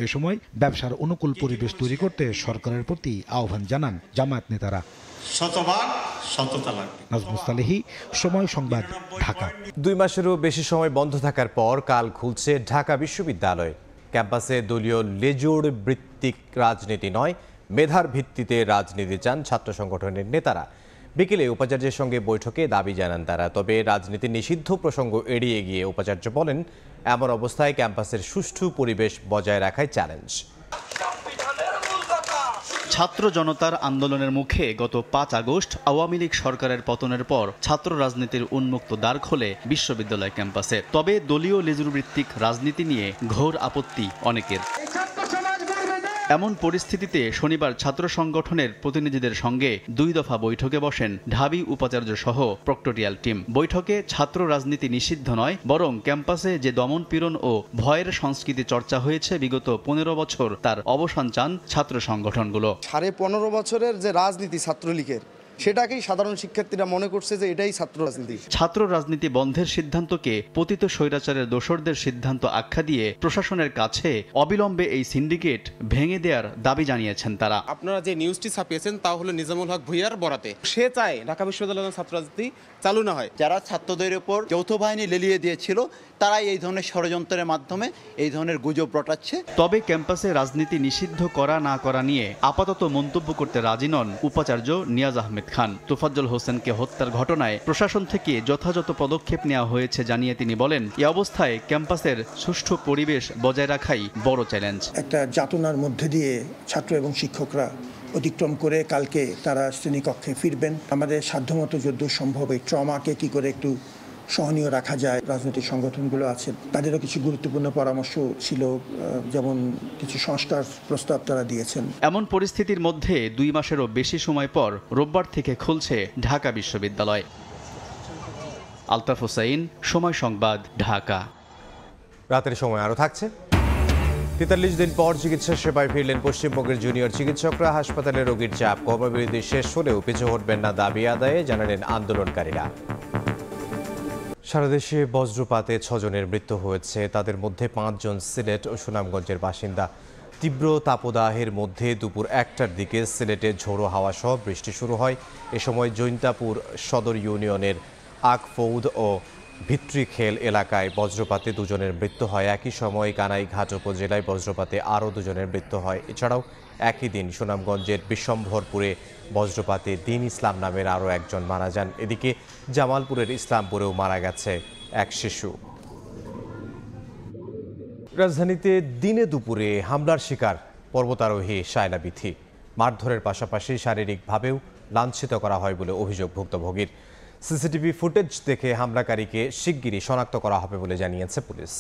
এ সময় ব্যবসার অনুকূল পরিবেশ তৈরি করতে সরকারের প্রতি আহ্বান জানান জামায়াত নেতারা। শতভাগ সততা লাগবে। নাজমুস সালেহী, সময় সংবাদ, ঢাকা। 2 মাসেরও বেশি সময় বন্ধ থাকার পর কাল খুলছে ঢাকা বিশ্ববিদ্যালয়। ক্যাম্পাসে দলীয় লেজুর ভিত্তিক রাজনীতি নয়, মেধার ভিত্তিতে রাজনীতি চান ছাত্র সংগঠনের নেতারা। বিকেলে উপাচার্যের সঙ্গে বৈঠকে দাবি জানান তারা। তবে রাজনীতি নিষিদ্ধ প্রসঙ্গ এড়িয়ে গিয়ে উপাচার্য বলেন, এমন অবস্থায় ক্যাম্পাসের সুষ্ঠু পরিবেশ বজায় রাখাই চ্যালেঞ্জ। ছাত্র জনতার আন্দোলনের মুখে গত 5 আগস্ট আওয়ামী লীগ সরকারের পতনের পর ছাত্র রাজনীতির উন্মুক্ত দ্বার খোলে বিশ্ববিদ্যালয় ক্যাম্পাসে। তবে দলীয় লেজুরভিত্তিক রাজনীতি নিয়ে ঘোর আপত্তি অনেকের। এমন পরিস্থিতিতে শনিবার ছাত্র সংগঠনের প্রতিনিধিদের সঙ্গে 2 দফা বৈঠকে বসেন ঢাবি উপাচার্য সহ প্রক্টোরিয়াল টিম। বৈঠকে ছাত্র রাজনীতি নিষিদ্ধ নয়, বরং ক্যাম্পাসে যে দমন পীড়ন ও ভয়ের সংস্কৃতি চর্চা হয়েছে বিগত 15 বছর, তার অবসান চান ছাত্র সংগঠনগুলো। 15.5 বছরের যে রাজনীতি ছাত্রলীগের, সেটাকেই সাধারণ শিক্ষার্থীরা মনে করছে যে এটাই ছাত্র রাজনীতি। ছাত্র রাজনীতি বন্ধের সিদ্ধান্তকে পতিত স্বৈরাচারের দোসরদের সিদ্ধান্ত আখ্যা দিয়ে প্রশাসনের কাছে অবিলম্বে এই সিন্ডিকেট ভেঙে দেওয়ার দাবি জানিয়েছেন তারা। আপনারা যে নিউজটি ছাপিয়েছেন তা হলো নিজামুল হক ভূঁইয়ার বরাতে। সে চায় ঢাকা বিশ্ববিদ্যালয়ের ছাত্র রাজনীতি চালু না হয়। যারা ছাত্রদের উপর যৌথ বাহিনী লেলিয়ে দিয়েছিল, তারাই এই ধরনের ষড়যন্ত্রের মাধ্যমে এই ধরনের গুজব রটাচ্ছে। তবে ক্যাম্পাসে রাজনীতি নিষিদ্ধ করা না করা নিয়ে আপাতত মন্তব্য করতে রাজি নন উপাচার্য নিয়াজ আহমেদ খান। তোফাজ্জল হোসেনকে হত্যার ঘটনায় প্রশাসন থেকে যথাযথ পদক্ষেপ নেওয়া হয়েছে জানিয়ে তিনি বলেন, এই অবস্থায় ক্যাম্পাসের সুষ্ঠু পরিবেশ বজায় রাখাই বড় চ্যালেঞ্জ। একটা যাতনার মধ্যে দিয়ে ছাত্র এবং শিক্ষকরা অতিক্রম করে কালকে তারা শ্রেণীকক্ষে ফিরবেন। আমাদের সাধ্যমতো যদ্দূর সম্ভব এই ট্রমাকে কি করে একটু সহনীয় রাখা যায়। রাজনৈতিক সংগঠনগুলো আছে, তাদেরও কিছু গুরুত্বপূর্ণ পরামর্শ ছিল, যেমন কিছু সংস্কার প্রস্তাব তারা দিয়েছেন। এমন পরিস্থিতির মধ্যে 2 মাসেরও বেশি সময় পর রোববার থেকে খুলছে ঢাকা বিশ্ববিদ্যালয়। আলতাফ হোসাইন, সময় সংবাদ, ঢাকা। রাতের সময় আরও থাকছে। 43 দিন পর চিকিৎসা সেবায় ফিরলেন পশ্চিমবঙ্গের জুনিয়র চিকিৎসকরা। হাসপাতালে রোগীর চাপ কর্মবিরতি শেষ হলেও পিছু হটবেন না দাবি আদায়ে, জানালেন আন্দোলনকারীরা। সারা দেশে বজ্রপাতে 6 জনের মৃত্যু হয়েছে, তাদের মধ্যে 5 জন সিলেট ও সুনামগঞ্জের বাসিন্দা। তীব্র তাপদাহের মধ্যে দুপুর 1টার দিকে সিলেটে ঝোড়ো হাওয়া সহ বৃষ্টি শুরু হয়। এ সময় জৈন্তাপুর সদর ইউনিয়নের আকফৌদ ও ভিত্রিখেল এলাকায় বজ্রপাতে 2 জনের মৃত্যু হয়। একই সময় কানাইঘাট উপজেলায় বজ্রপাতে আরও 2 জনের মৃত্যু হয়। এছাড়াও একই দিন সুনামগঞ্জের বিশ্বম্ভরপুরে বজ্রপাতে দিন ইসলাম নামের আরও 1 জন মারা যান। এদিকে জামালপুরের ইসলামপুরেও মারা গেছে এক শিশু। রাজধানীতে দিনে দুপুরে হামলার শিকার পর্বতারোহী শায়লা বিথি। মারধরের পাশাপাশি শারীরিকভাবেও লাঞ্ছিত করা হয় বলে অভিযোগ ভুক্তভোগীর। সিসিটিভি ফুটেজ দেখে হামলাকারীকে শিগগিরই শনাক্ত করা হবে বলে জানিয়েছে পুলিশ।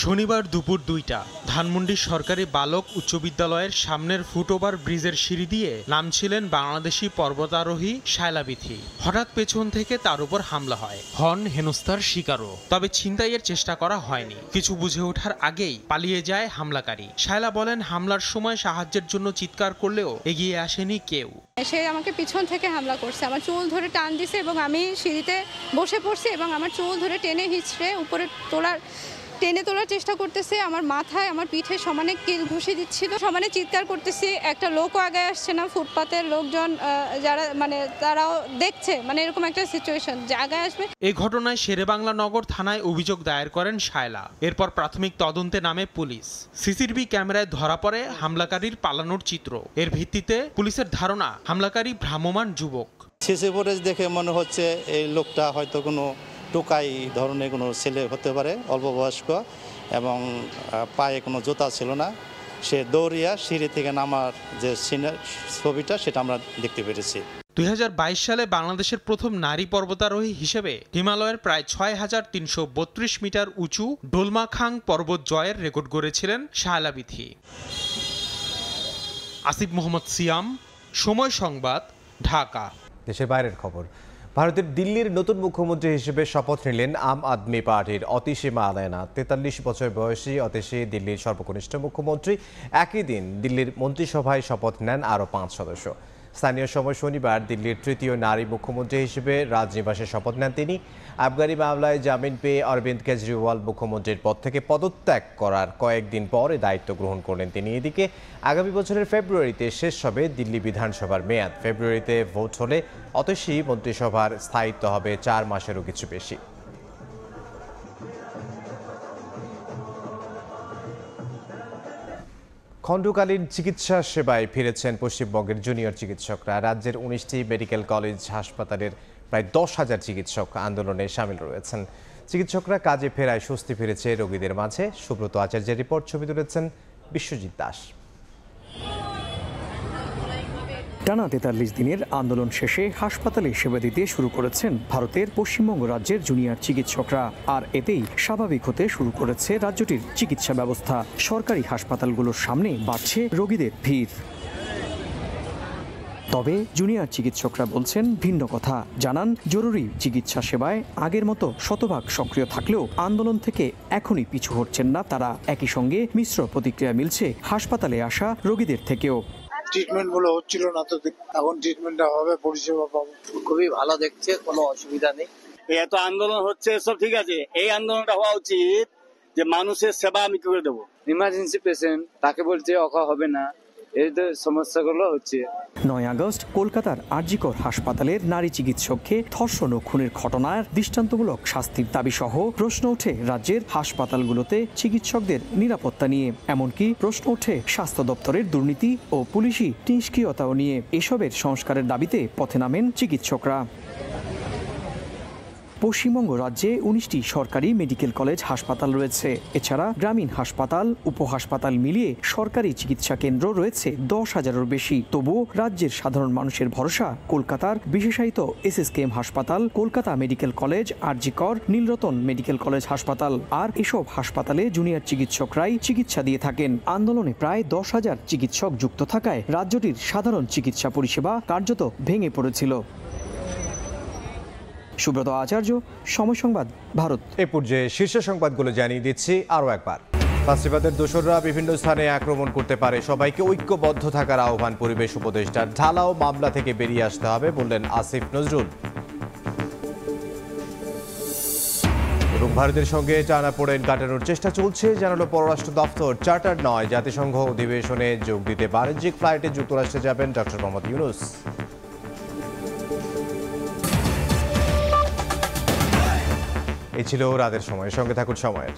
শনিবার দুপুর 2টা ধানমন্ডি সরকারি বালক উচ্চ বিদ্যালয়ের সামনের ফুটওভার ব্রিজের সিঁড়ি দিয়ে নামছিলেন বাংলাদেশি পর্বতারোহী শায়লা বিথি। হঠাৎ পেছন থেকে তার উপর হামলা হয়, হন হেনস্থার শিকারও। তবে ছিনতাইয়ের চেষ্টা করা হয়নি। কিছু বুঝে ওঠার আগেই পালিয়ে যায় হামলাকারী। শায়লা বলেন, হামলার সময় সাহায্যের জন্য চিৎকার করলেও এগিয়ে আসেনি কেউ। সে আমাকে পিছন থেকে হামলা করছে, আমার চুল ধরে টান দিছে এবং আমি সিঁড়িতে বসে পড়ছি এবং আমার চুল ধরে টেনে হিঁচড়ে উপরে টেনে তোলার চেষ্টা করতেছে। আমার মাথায়, আমার পিঠে সমানে কিল ঘুষি দিচ্ছিল, সমানে চিৎকার করতেছি। একটা লোকও আগে আসছে না, ফুটপাতের লোকজন যারা তারাও দেখছে, এরকম একটা সিচুয়েশন যে আগে আসবে। এই ঘটনায় শেরেবাংলা নগর থানায় অভিযোগ দায়ের করেন শায়লা। এরপর প্রাথমিক তদন্তে নামে পুলিশ। সিসিটিভি ক্যামেরায় ধরা পড়ে হামলাকারীর পালানোর চিত্র। এর ভিত্তিতে পুলিশের ধারণা হামলাকারী ভ্রাম্যমাণ যুবক। সিসি ফুটেজ দেখে মনে হচ্ছে এই লোকটা হয়তো কোনো টোকাই ধরনের কোনো ছেলে হতে পারে, অল্প বয়স্ক, এবং পায়ে কোনো জুতা ছিল না। সে দৌড়িয়া সিঁড়ি থেকে নামার যে ছবিটা সেটা আমরা দেখতে পেরেছি। 2022 সালে বাংলাদেশের প্রথম নারী পর্বতারোহী হিসেবে হিমালয়ের প্রায় 6332 মিটার উঁচু ডোলমাখাং পর্বত জয়ের রেকর্ড গড়েছিলেন শায়লা বিথি। আসিফ মোহাম্মদ সিয়াম, সময় সংবাদ, ঢাকা। দেশের বাইরের খবর। ভারতের দিল্লির নতুন মুখ্যমন্ত্রী হিসেবে শপথ নিলেন আম আদমি পার্টির অতিসীমা আলায়না। 43 বছর বয়সী অতিশী দিল্লির সর্বকনিষ্ঠ মুখ্যমন্ত্রী। একই দিন দিল্লির মন্ত্রিসভায় শপথ নেন আরও 5 সদস্য। স্থানীয় সময় শনিবার দিল্লির তৃতীয় নারী মুখ্যমন্ত্রী হিসেবে রাজনিবাসে শপথ নেন তিনি। আবগারি মামলায় জামিন পেয়ে অরবিন্দ কেজরিওয়াল মুখ্যমন্ত্রীর পদ থেকে পদত্যাগ করার কয়েকদিন পরে দায়িত্ব গ্রহণ করলেন তিনি। এদিকে আগামী বছরের ফেব্রুয়ারিতে শেষ হবে দিল্লি বিধানসভার মেয়াদ। ফেব্রুয়ারিতে ভোট হলে অতসী মন্ত্রিসভার স্থায়িত্ব হবে 4 মাসেরও কিছু বেশি। খণ্ডকালীন চিকিৎসা সেবায় ফিরেছেন পশ্চিমবঙ্গের জুনিয়র চিকিৎসকরা। রাজ্যের 19টি মেডিকেল কলেজ হাসপাতালের প্রায় 10,000 চিকিৎসক আন্দোলনে সামিল রয়েছেন। চিকিৎসকরা কাজে ফেরায় স্বস্তি ফিরেছে রোগীদের মাঝে। সুব্রত আচার্যের রিপোর্ট, ছবি তুলেছেন বিশ্বজিৎ দাস। টানা 43 দিনের আন্দোলন শেষে হাসপাতালে সেবা দিতে শুরু করেছেন ভারতের পশ্চিমবঙ্গ রাজ্যের জুনিয়র চিকিৎসকরা। আর এতেই স্বাভাবিক হতে শুরু করেছে রাজ্যটির চিকিৎসা ব্যবস্থা। সরকারি হাসপাতালগুলোর সামনে বাড়ছে রোগীদের ভিড়। তবে জুনিয়র চিকিৎসকরা বলছেন ভিন্ন কথা। জানান, জরুরি চিকিৎসা সেবায় আগের মতো শতভাগ সক্রিয় থাকলেও আন্দোলন থেকে এখনই পিছু হটছেন না তারা। একই সঙ্গে মিশ্র প্রতিক্রিয়া মিলছে হাসপাতালে আসা রোগীদের থেকেও। ট্রিটমেন্ট গুলো হচ্ছিল না, তো এখন ট্রিটমেন্টটা হবে, পরিষেবা পাবো। খুবই ভালো দেখছে, কোনো অসুবিধা নেই। এত আন্দোলন হচ্ছে, সব ঠিক আছে। এই আন্দোলনটা হওয়া উচিত যে মানুষের সেবা আমি করে দেবো। ইমার্জেন্সি পেশেন্ট তাকে বলছে অকা হবে না, এই তো সমস্যাগুলো হচ্ছে। 9 আগস্ট কলকাতার আরজিকর হাসপাতালের নারী চিকিৎসককে ধর্ষণ ও খুনের ঘটনার দৃষ্টান্তমূলক শাস্তির দাবি সহ প্রশ্ন ওঠে রাজ্যের হাসপাতালগুলোতে চিকিৎসকদের নিরাপত্তা নিয়ে। এমনকি প্রশ্ন ওঠে স্বাস্থ্য দপ্তরের দুর্নীতি ও পুলিশি নিষ্ক্রিয়তাও নিয়ে। এসবের সংস্কারের দাবিতে পথে নামেন চিকিৎসকরা। পশ্চিমবঙ্গ রাজ্যে 19টি সরকারি মেডিকেল কলেজ হাসপাতাল রয়েছে। এছাড়া গ্রামীণ হাসপাতাল, উপহাসপাতাল মিলিয়ে সরকারি চিকিৎসা কেন্দ্র রয়েছে 10,000-এরও বেশি। তবুও রাজ্যের সাধারণ মানুষের ভরসা কলকাতার বিশেষায়িত SSKM হাসপাতাল, Kolkata medical college, RG Kar, Nilratan medical college হাসপাতাল। আর এসব হাসপাতালে জুনিয়র চিকিৎসকরাই চিকিৎসা দিয়ে থাকেন। আন্দোলনে প্রায় 10,000 চিকিৎসক যুক্ত থাকায় রাজ্যটির সাধারণ চিকিৎসা পরিষেবা কার্যত ভেঙে পড়েছিল। সুব্রত আচার্য, সময় সংবাদ, ভারত। এ পর্যায়ে শীর্ষ সংবাদগুলো জানিয়ে দিচ্ছি আরও একবার। ফাঁসিবাদের দোসররা বিভিন্ন স্থানে আক্রমণ করতে পারে, সবাইকে ঐক্যবদ্ধ থাকার আহ্বান পরিবেশ উপদেষ্টার। ঢালাও মামলা থেকে বেরিয়ে আসতে হবে বললেন আসিফ নজরুল। এবং ভারতের সঙ্গে টানাপোড়েন কাটানোর চেষ্টা চলছে জানালো পররাষ্ট্র দপ্তর। চার্টার নয় জাতিসংঘ অধিবেশনে যোগ দিতে বাণিজ্যিক ফ্লাইটে যুক্তরাষ্ট্রে যাবেন ডক্টর মোহাম্মদ ইউনূস। এই ছিল রাতের সময়। সঙ্গে থাকুন সময়ের।